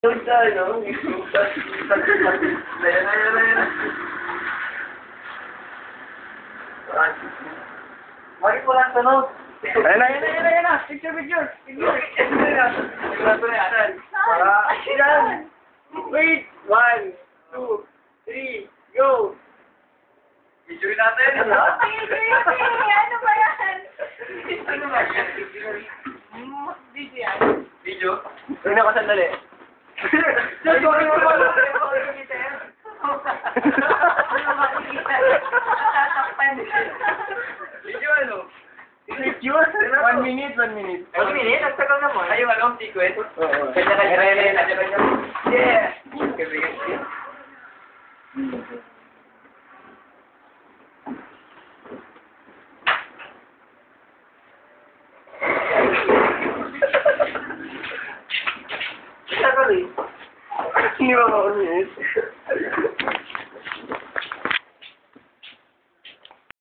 Doon sa ano, Ayan. Bakit mo lang tanong? Ayan na. Picture. Yan. Wait. 1, 2, 3, go. Picture natin. Ano ba yan? Ano ba yan? Video yan. Video? Tingnan ko sandali. Just sorry mo ba? Video ano? Picture? 1 minute. 1 minute? Nagtagal naman. Ay, yung ano, sequence? Oo. Kanya-kanya. Yeah! Hindi ba 1 minute?